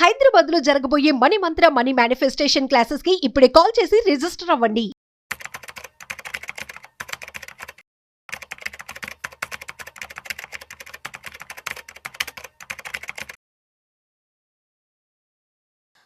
హైదరాబాద్ లో జరగబోయే మనీ మంత్ర money manifestation classes కి ఇప్పుడే కాల్ చేసి రిజిస్టర్ అవ్వండి.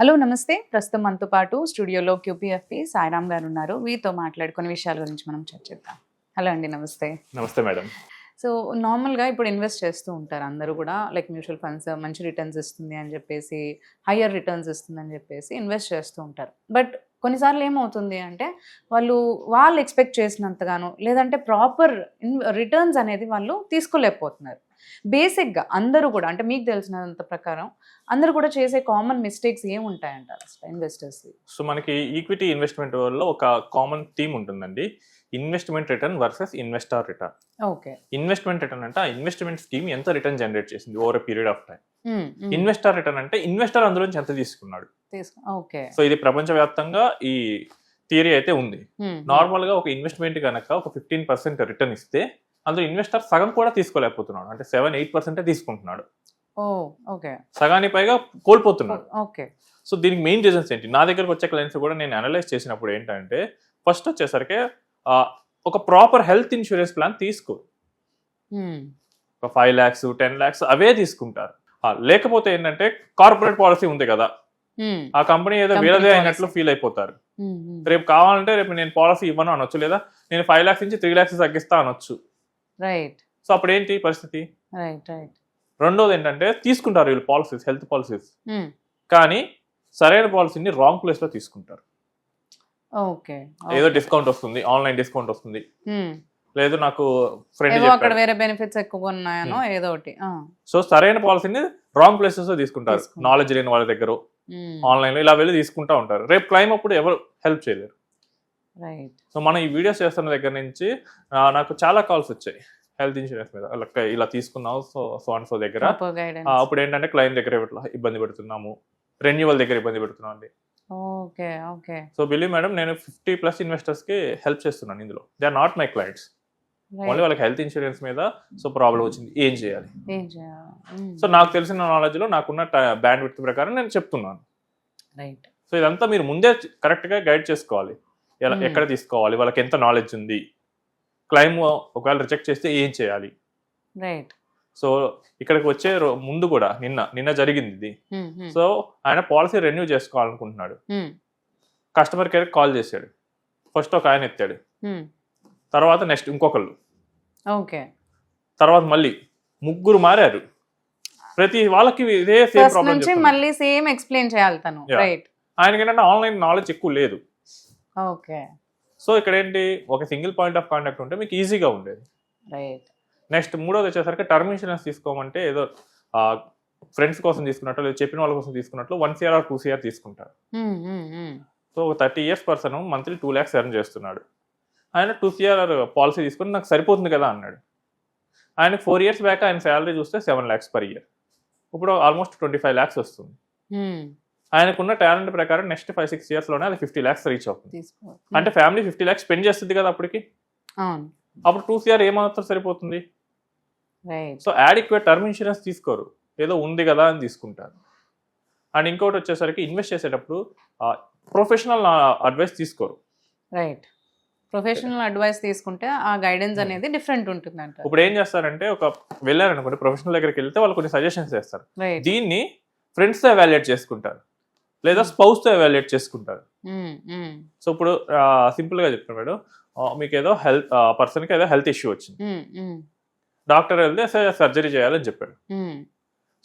హలో నమస్తే. ప్రస్తుతం మనతో పాటు స్టూడియోలో క్యూపీఎఫ్పి సాయిరామ్ గారు ఉన్నారు. వీరితో మాట్లాడి కొన్ని విషయాల గురించి మనం చర్చిద్దాం. హలో అండి, నమస్తే. నమస్తే మేడం. సో నార్మల్గా ఇప్పుడు ఇన్వెస్ట్ చేస్తూ ఉంటారు అందరూ కూడా, లైక్ మ్యూచువల్ ఫండ్స్ మంచి రిటర్న్స్ ఇస్తుంది అని చెప్పేసి, హయ్యర్ రిటర్న్స్ ఇస్తుంది అని చెప్పేసి ఇన్వెస్ట్ చేస్తూ ఉంటారు. బట్ కొన్నిసార్లు ఏమవుతుంది అంటే వాళ్ళు ఎక్స్పెక్ట్ చేసినంతగానో లేదంటే ప్రాపర్ రిటర్న్స్ అనేది వాళ్ళు తీసుకోలేకపోతున్నారు. బేసిక్గా అందరూ కూడా, అంటే మీకు తెలిసినంత ప్రకారం అందరూ కూడా చేసే కామన్ మిస్టేక్స్ ఏముంటాయంటారు అసలు ఇన్వెస్టర్స్? సో మనకి ఈక్విటీ ఇన్వెస్ట్మెంట్ వల్ల ఒక కామన్ థీమ్ ఉంటుందండి, investment return versus investor return. Okay. Investment return అంటే ఆ ఇన్వెస్ట్మెంట్ స్కీమ్ ఎంత రిటర్న్ జనరేట్ చేసింది over a period of time. Investor return అంటే ఇన్వెస్టర్ అందులోంచి ఎంత తీసుకున్నాడు. ఓకే. సో ఇది ప్రపంచవ్యాప్తంగా ఈ థియరీ అయితే ఉంది. నార్మల్ గా ఒక ఇన్వెస్ట్మెంట్ కనుక ఒక 15% రిటర్న్ ఇస్తే అందులో ఇన్వెస్టర్ సగం కూడా తీసుకోలేకపోతున్నాడు, అంటే 7-8% తీసుకుంటున్నాడు. సగానికి పైగా కోల్పోతున్నాడు. ఓకే. సో దీనికి మెయిన్ రీజన్స్ ఏంటి? నా దగ్గరకు వచ్చే క్లయింట్స్ కూడా నేను అనలైజ్ చేసినప్పుడు ఏంటంటే, ఫస్ట్ వచ్చేసరికి ఒక ప్రాపర్ హెల్త్ ఇన్సూరెన్స్ ప్లాన్ తీసుకో. ఒక 5 lakhs 10 lakhs అవే తీసుకుంటారు. లేకపోతే ఏంటంటే కార్పొరేట్ పాలసీ ఉంది కదా, ఆ కంపెనీ ఏదో వేరేదే అయినట్లు ఫీల్ అయిపోతారు. రేపు కావాలంటే రేపు నేను పాలసీ ఇవ్వను అనొచ్చు, లేదా నేను 5 lakhs నుంచి 3 lakhs తగ్గిస్తా అనొచ్చు. రైట్. సో అప్పుడు ఏంటి పరిస్థితి? Right right. రెండోది ఏంటంటే తీసుకుంటారు వీళ్ళు పాలసీస్, హెల్త్ పాలసీస్, కానీ సరైన పాలసీని రాంగ్ ప్లేస్ లో తీసుకుంటారు. ఓకే. ఏదో డిస్కౌంట్ వస్తుంది, ఆన్లైన్ డిస్కౌంట్ వస్తుంది, లేదు నాకు ఫ్రెండ్ అక్కడ వేరే బెనిఫిట్స్ ఎక్కువ ఉన్నాయనో ఏదో ఒకటి. సో సరైన పాలసీని రాంగ్ ప్లేసెస్ లో తీసుకుంటారు, నాలెడ్జ్ లేని వాళ్ళ దగ్గర ఆన్లైన్ లో ఇలా వెళ్ళి తీసుకుంటా ఉంటారు. రేపు క్లైమ్ అప్పుడు ఎవరు హెల్ప్ చేయలేరు. రైట్. సో మనం ఈ వీడియోస్ చేస్తున్న దగ్గర నుంచి నాకు చాలా కాల్స్ వచ్చాయి హెల్త్ ఇన్సూరెన్స్ మీద, ఇలా తీసుకున్నావు సో దగ్గర. అప్పుడు ఏంటంటే క్లైమ్ దగ్గర ఇబ్బంది పెడుతున్నాము, రెన్యువల్ దగ్గర ఇబ్బంది పెడుతున్నాం అండి. Okay. Okay. So believe madam, నేను 50+ ఇన్వెస్టర్స్ కి హెల్ప్ చేస్తున్నాను ఇందులో. They are not my clients, only వాళ్ళకి హెల్త్ ఇన్సూరెన్స్ మీద సో ప్రాబ్లం వచ్చింది, ఏం చేయాలి. సో నాకు తెలిసిన నాలెడ్జ్ లో నాకున్న బ్యాండ్ విడ్త్ ప్రకారం నేను చెప్తున్నాను. రైట్. సో ఇదంతా మీరు ముందే కరెక్ట్ గా గైడ్ చేసుకోవాలి, ఎక్కడ తీసుకోవాలి, వాళ్ళకి ఎంత నాలెడ్జ్ ఉంది, క్లైమ్ ఒకవేళ రిజెక్ట్ చేస్తే ఏం చేయాలి. రైట్. సో ఇక్కడికి వచ్చే ముందు కూడా నిన్న జరిగింది ఇది. సో ఆయన పాలసీ రెన్యూ చేసుకోవాలనుకుంటున్నాడు, కస్టమర్ కేర్ కాల్ చేశాడు. ఫస్ట్ ఒక ఆయన ఎత్తాడు, తర్వాత నెక్స్ట్ ఇంకొకళ్ళు, ఓకే, తర్వాత మళ్ళీ ముగ్గురు మారారు. ప్రతి వాళ్ళకి ఇదే సేమ్ ప్రాబ్లం, మళ్ళీ సేమ్ ఎక్స్ప్లెయిన్ చేయాలి తను. రైట్. ఆయనకి ఏంటంటే ఆన్లైన్ నాలెడ్జ్ ఎక్కువ లేదు. ఓకే. సో ఇక్కడ ఏంటి, ఒక సింగిల్ పాయింట్ ఆఫ్ కాంటాక్ట్ ఉంటే మీకు ఈజీగా ఉండేది. రైట్. నెక్స్ట్ మూడోది వచ్చేసరికి టర్మ్ ఇన్సూరెన్స్ తీసుకోమంటే ఏదో ఫ్రెండ్స్ కోసం తీసుకున్నట్లు, లేదా చెప్పిన వాళ్ళ కోసం తీసుకున్నట్లు 1 CR or 2 CR తీసుకుంటారు. So 30 years person monthly 2 lakhs earn చేస్తున్నాడు. ఆయన 2 CR పాలసీ తీసుకుని నాకు సరిపోతుంది కదా అన్నాడు. ఆయనకు 4 years బ్యాక్ ఆయన శాలరీ చూస్తే 7 lakhs per year, ఇప్పుడు ఆల్మోస్ట్ 25 lakhs వస్తుంది. ఆయనకున్న టాలెంట్ ప్రకారం నెక్స్ట్ 5-6 years లోనే అది 50 lakhs రీచ్ అవుతుంది. అంటే ఫ్యామిలీ 50 lakhs స్పెండ్ చేస్తుంది కదా అప్పటికి. అప్పుడు 2 CR ఏమాత్రం సరిపోతుంది. సో యాడిక్వేట్ టర్మ్ ఇన్సూరెన్స్ తీసుకోరు, ఏదో ఉంది కదా అని తీసుకుంటారు. అండ్ ఇంకోటి వచ్చేసరికి ఇన్వెస్ట్ చేసేటప్పుడు ప్రొఫెషనల్ అడ్వైస్ తీసుకోరు. రైట్. ప్రొఫెషనల్ అడ్వైస్ తీసుకుంటే ఆ గైడెన్స్ అనేది డిఫరెంట్ ఉంటుంది అంట. ఇప్పుడు ఏం చేస్తారంటే, ఒక వెళ్ళారనుకోండి ప్రొఫెషనల్ దగ్గరికి వెళ్తే వాళ్ళు కొన్ని సజెషన్స్ చేస్తారు, దీన్ని ఫ్రెండ్స్ తో ఎవాల్యుయేట్ చేసుకుంటారు, లేదా స్పౌస్ తో ఎవాల్యుయేట్ చేసుకుంటారు. సో ఇప్పుడు సింపుల్ గా చెప్తాను మేడం, మీకు ఏదో పర్సన్కి ఏదో హెల్త్ ఇష్యూ వచ్చింది, డాక్టర్ వెళ్తే సర్జరీ చేయాలని చెప్పాడు.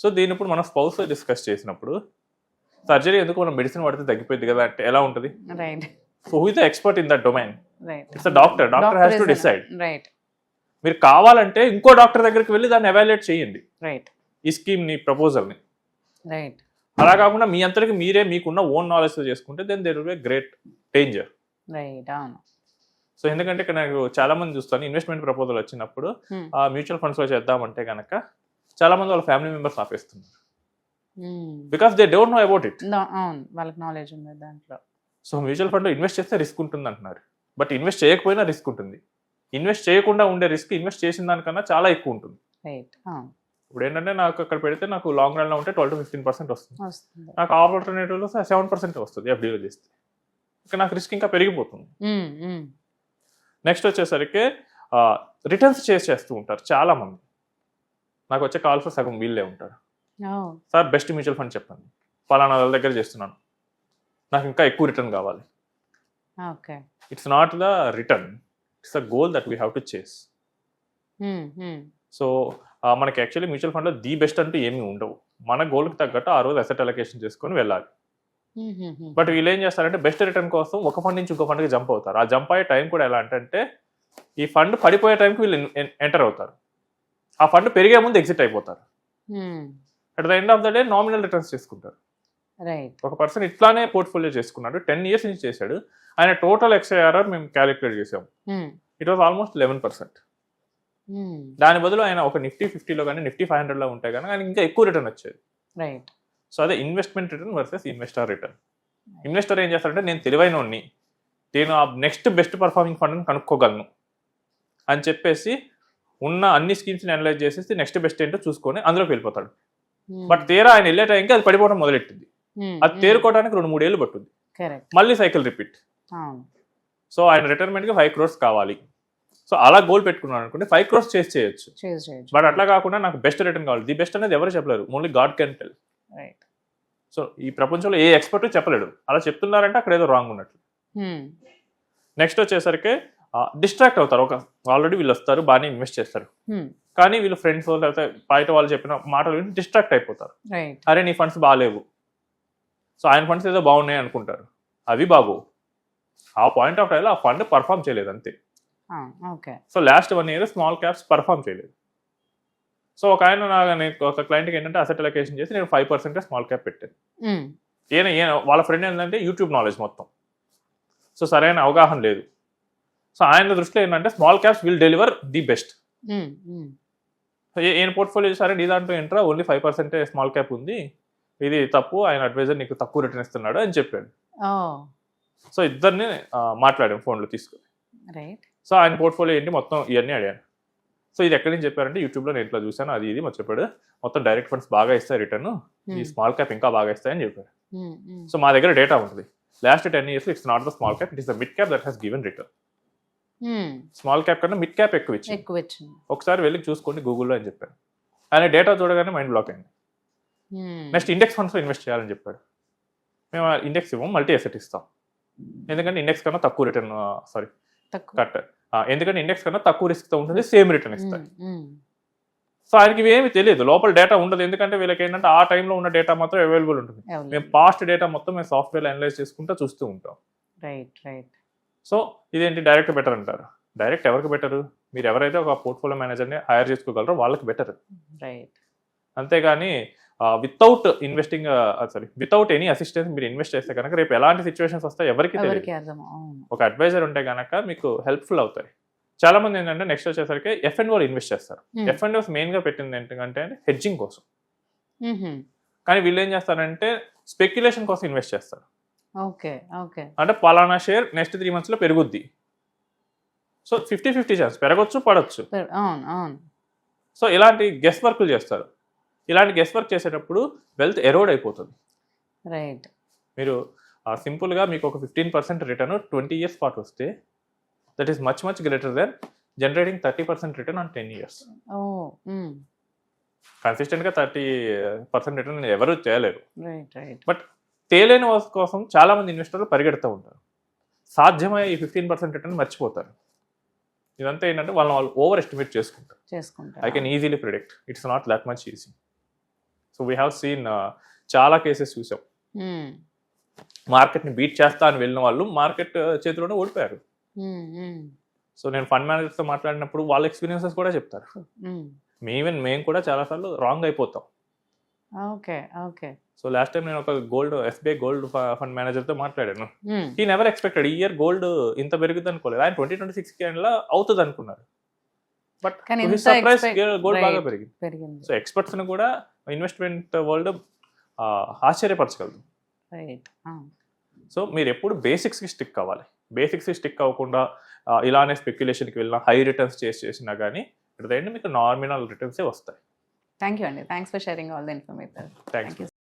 సో దీని ఇప్పుడు మనం స్పౌస్ డిస్కస్ చేసినప్పుడు, సర్జరీ ఎందుకు, మనం మెడిసిన్ వాడితే తగ్గిపోయింది కదా అంటే ఎలా ఉంటుంది. So who is the expert in that domain? It's doctor. Doctor has to decide. మీరు కావాలంటే ఇంకో డాక్టర్ దగ్గరికి వెళ్ళి దాన్ని ఎవాల్యుయేట్ చేయండి, ఈ స్కీమ్ ని, ప్రపోజల్ ని. అలా కాకుండా మీ అంతటికి మీరే మీకున్న ఓన్ నాలెడ్జ్ తో చేసుకుంటే then there will be great danger. So ఎందుకంటే ఇక్కడ నాకు చాలా మంది చూస్తాను, ఇన్వెస్ట్మెంట్ ప్రపోజల్ వచ్చినప్పుడు మ్యూచువల్ ఫండ్స్ లో చేద్దామంటే కనుక చాలా మంది వాళ్ళ ఫ్యామిలీ మెంబర్స్ ఆపేస్తున్నారు, because they don't know about it. వాళ్ళకి నాలెడ్జ్ ఉంది దాంట్లో. సో మ్యూచువల్ ఫండ్ లో ఇన్వెస్ట్ చేస్తే రిస్క్ ఉంటుంది అంటున్నారు, బట్ ఇన్వెస్ట్ చేయకపోయినా రిస్క్ ఉంటుంది. ఇన్వెస్ట్ చేయకుండా ఉండే రిస్క్ ఇన్వెస్ట్ చేసిన దానికన్నా చాలా ఎక్కువ ఉంటుంది. ఇప్పుడు ఏంటంటే నాకు అక్కడ పెడితే నాకు లాంగ్ రన్లో ఉంటే 12 to 15% వస్తుంది. వస్తుంది. నాకు ఆల్టర్నేటివ్లో 7% వస్తుంది ఎఫ్డీలో చేస్తే. ఇంకా నాకు రిస్క్ ఇంకా పెరిగిపోతుంది. నెక్స్ట్ వచ్చేసరికి రిటర్న్స్ చేస్తూ ఉంటారు చాలామంది. నాకు వచ్చే కాల్స్ సగం వీళ్ళే ఉంటారు. సార్ బెస్ట్ మ్యూచువల్ ఫండ్ చెప్పండి, ఫలానా వాళ్ళ దగ్గర చేస్తున్నాను, నాకు ఇంకా ఎక్కువ రిటర్న్ కావాలి. Okay. It's not the return, it's the goal that we have to చేస్. సో మనకి యాక్చువల్లీ మ్యూచువల్ ఫండ్లో ది బెస్ట్ అంటూ ఏమీ ఉండవు. మన గోల్కి తగ్గట్టు ఆ రోజు అసెట్ అలొకేషన్ చేసుకొని వెళ్ళాలి. బట్ వీళ్ళు ఏం చేస్తారంటే బెస్ట్ రిటర్న్ కోసం ఒక ఫండ్ నుంచి ఇంకో ఫండ్కి జంప్ అవుతారు. ఆ జంప్ అయ్యే టైం కూడా ఎలా అంటే ఈ ఫండ్ పడిపోయే టైంకి వీళ్ళు ఎంటర్ అవుతారు, ఆ ఫండ్ పెరిగే ముందు ఎగ్జిట్ అయిపోతారు. At the end of the day nominal returns చేసుకుంటారు. రైట్. ఒక పర్సన్ ఇట్లానే పోర్ట్ఫోలియో చేసుకున్నాడు, 10 years నుంచి చేశాడు. ఆయన టోటల్ XIRR మేము క్యాలిక్యులేట్ చేసాము. It was almost 11%. దాని బదులు ఆయన ఒక నిఫ్టీ 50లో కానీ నిఫ్టీ 500లో ఉంటే కానీ ఆయన ఇంకా ఎక్కువ రిటర్న్ వచ్చేది. రైట్. సో అదే investment return versus investor return. Investor ఏం చేస్తారంటే నేను తెలివైనోడిని, నేను ఆ నెక్స్ట్ బెస్ట్ పర్ఫార్మింగ్ ఫండ్ని కనుక్కోగలను అని చెప్పేసి ఉన్న అన్ని స్కీమ్స్ని అనలైజ్ చేసేసి నెక్స్ట్ బెస్ట్ ఏంటో చూసుకొని అందులోకి వెళ్ళిపోతాడు. బట్ తీరా ఆయన వెళ్ళే టైంకి అది పడిపోవడం మొదలెట్టింది. అది తేరుకోవడానికి 2-3 ఏళ్ళు పట్టుద్ది. మళ్ళీ సైకిల్ రిపీట్. సో ఆయన రిటైర్మెంట్కి 5 crores కావాలి. సో అలా గోల్ పెట్టుకున్నాను అనుకుంటే 5 crores చేయొచ్చు. బట్ అట్లా కాకుండా నాకు బెస్ట్ రిటర్న్ కావాలి. ది బెస్ట్ అనేది ఎవరు చెప్పలేరు, only God can tell. So ఈ ప్రపంచంలో ఏ ఎక్స్పర్ట్ చెప్పలేడు. అలా చెప్తున్నారంటే అక్కడ ఏదో రాంగ్ ఉన్నట్లు. నెక్స్ట్ వచ్చేసరికి డిస్ట్రాక్ట్ అవుతారు. ఒక ఆల్రెడీ వీళ్ళు వస్తారు, బాగానే ఇన్వెస్ట్ చేస్తారు, కానీ వీళ్ళు ఫ్రెండ్స్ లేకపోతే బయట వాళ్ళు చెప్పిన మాటలు విని డిస్ట్రాక్ట్ అయిపోతారు. అరే నీ ఫండ్స్ బాగాలేవు, సో ఆయన ఫండ్స్ ఏదో బాగున్నాయి అనుకుంటారు, అవి బాగోవు. ఆ పాయింట్ ఆఫ్ టైంలో ఆ ఫండ్ పర్ఫామ్ చేయలేదు అంతే. So last 1 year small caps perform చేయలేదు. సో ఒక ఆయన ఒక క్లయింట్కి ఏంటంటే అసెట్ అలొకేషన్ చేసి నేను 5% స్మాల్ క్యాప్ పెట్టాను. ఈయన వాళ్ళ ఫ్రెండ్ ఏంటంటే యూట్యూబ్ నాలెడ్జ్ మొత్తం, సో సరైన అవగాహన లేదు. సో ఆయన దృష్టిలో ఏంటంటే small caps will deliver the best. ఈయన పోర్ట్ఫోలియో చూసారంటే ఈ దాంట్లో ఏంట్రా ఓన్లీ 5% స్మాల్ క్యాప్ ఉంది, ఇది తప్పు, ఆయన అడ్వైజర్ నీకు తక్కువ రిటర్న్ ఇస్తున్నాడు అని చెప్పాడు. సో ఇద్దరిని మాట్లాడాం ఫోన్లో తీసుకుని. సో ఆయన పోర్ట్ఫోలియో ఏంటి మొత్తం ఇవన్నీ అడిగాను. సో ఇది ఎక్కడి నుంచి చెప్పారంటే యూట్యూబ్లో నేను ఇట్లా చూసాను, అది ఇది మొత్తం చెప్పాడు. మొత్తం డైరెక్ట్ ఫండ్స్ బాగా ఇస్తాయి రిటర్న్, ఈ స్మాల్ క్యాప్ ఇంకా బాగా ఇస్తాయని చెప్పారు. సో మా దగ్గర డేటా ఉంటుంది. Last 10 years it's not the small cap, it is the mid cap that has given return. Small cap కన్నా మిడ్ క్యాప్ ఎక్కువ ఇచ్చింది. ఒకసారి వెళ్ళి చూసుకోండి గూగుల్లో అని చెప్పాను. ఆయన డేటా చూడగానే మైండ్ బ్లాక్ అయింది. నెక్స్ట్ ఇండెక్స్ ఫండ్స్లో ఇన్వెస్ట్ చేయాలని చెప్పాడు. మేము ఇండెక్స్ ఇవ్వం, మల్టీ అసెట్ ఇస్తాం. ఎందుకంటే ఇండెక్స్ కన్నా తక్కువ రిటర్న్ కట్, ఎందుకంటే ఇండెక్స్ కన్నా తక్కువ రిస్క్తో ఉంటుంది, సేమ్ రిటర్న్ ఇస్తాయి. సో ఆయనకి ఇవేమి తెలియదు, లోపల డేటా ఉండదు. ఎందుకంటే వీళ్ళకి ఏంటంటే ఆ టైంలో ఉన్న డేటా మాత్రం అవైలబుల్ ఉంటుంది. మేము పాస్ట్ డేటా మొత్తం మేము సాఫ్ట్వేర్ అనలైజ్ చేసుకుంటూ చూస్తూ ఉంటాం. సో ఇదేంటి డైరెక్ట్ బెటర్ అంటారు. డైరెక్ట్ ఎవరికి బెటరు? మీరు ఎవరైతే ఒక పోర్ట్ఫోలియో మేనేజర్ని హైర్ చేసుకోగలరో వాళ్ళకి బెటర్. అంతేగాని without investing without any assistance మీరు ఇన్వెస్ట్ చేస్తే కనుక రేపు ఎలాంటి సిచ్యువేషన్స్ వస్తాయి ఎవరికి తెలియదు. ఒక అడ్వైజర్ ఉంటే కనుక మీకు హెల్ప్ఫుల్ అవుతాయి. చాలా మంది ఏంటంటే నెక్స్ట్ వచ్చేసరికి F&O ఇన్వెస్ట్ చేస్తారు. F&Os మెయిన్గా పెట్టింది ఏంటంటే హెడ్జింగ్ కోసం. కానీ వీళ్ళు ఏం చేస్తారంటే స్పెక్యులేషన్ కోసం ఇన్వెస్ట్ చేస్తారు. అంటే పలానా షేర్ నెక్స్ట్ 3 months పెరుగుద్ది. సో 50-50 ఛాన్స్, పెరగొచ్చు పడవచ్చు. సో ఇలాంటి గెస్ వర్క్లు చేస్తారు. ఇలాంటి గెస్ వర్క్ చేసేటప్పుడు వెల్త్ ఎరోడ్ అయిపోతుంది. మీరు సింపుల్గా మీకు ఒక 15% రిటర్న్ 20 years పాటు వస్తే that is much greater than generating 30% return on 10 years. కన్సిస్టెంట్గా 30% రిటర్న్ ఎవరు చేయలేరు. బట్ తేలేని వాటి కోసం చాలా మంది ఇన్వెస్టర్లు పరిగెడుతూ ఉంటారు. సాధ్యమయ్యే ఈ 15% రిటర్న్ మర్చిపోతారు. ఇదంతా ఏంటంటే వాళ్ళు ఓవర్ ఎస్టిమేట్ చేసుకుంటారు. I can easily predict, it's not that much easy. So we have seen చాలా కేసెస్ చూసాం. మార్కెట్ని బీట్ చేస్తా అని వెళ్ళిన వాళ్ళు మార్కెట్ చేతిలోనే ఓడిపోయారు. సో నేను ఫండ్ మేనేజర్తో మాట్లాడినప్పుడు వాళ్ళ ఎక్స్పీరియన్సెస్ కూడా చెప్తారు. మేము కూడా చాలాసార్లు రాంగ్ అయిపోతాం. సో లాస్ట్ టైం నేను ఒక SBI గోల్డ్ ఫండ్ మేనేజర్తో మాట్లాడాను. ఈ నెవర్ ఎక్స్పెక్టెడ్ ఈ ఇయర్ గోల్డ్ ఇంత పెరుగుతుంది అనుకోలేదు. ఆయన 2026 అవుతుంది అనుకున్నారు. బట్ సర్ప్రైజ్ గోల్డ్ బాగా పెరిగింది. సో ఎక్స్పర్ట్స్ ని కూడా ఇన్వెస్ట్మెంట్ వరల్డ్ ఆశ్చర్యపరచగలదు. సో మీరు ఎప్పుడు బేసిక్స్కి స్టిక్ అవ్వాలి. బేసిక్స్కి స్టిక్ అవ్వకుండా ఇలానే స్పెక్యులేషన్కి వెళ్ళినా హై రిటర్న్స్ చేసినా కానీ ఇట్ ద ఎండ్ మీకు నామినల్ రిటర్న్సే వస్తాయి. థ్యాంక్ యూ అండి, thanks for sharing all the information. Thanks.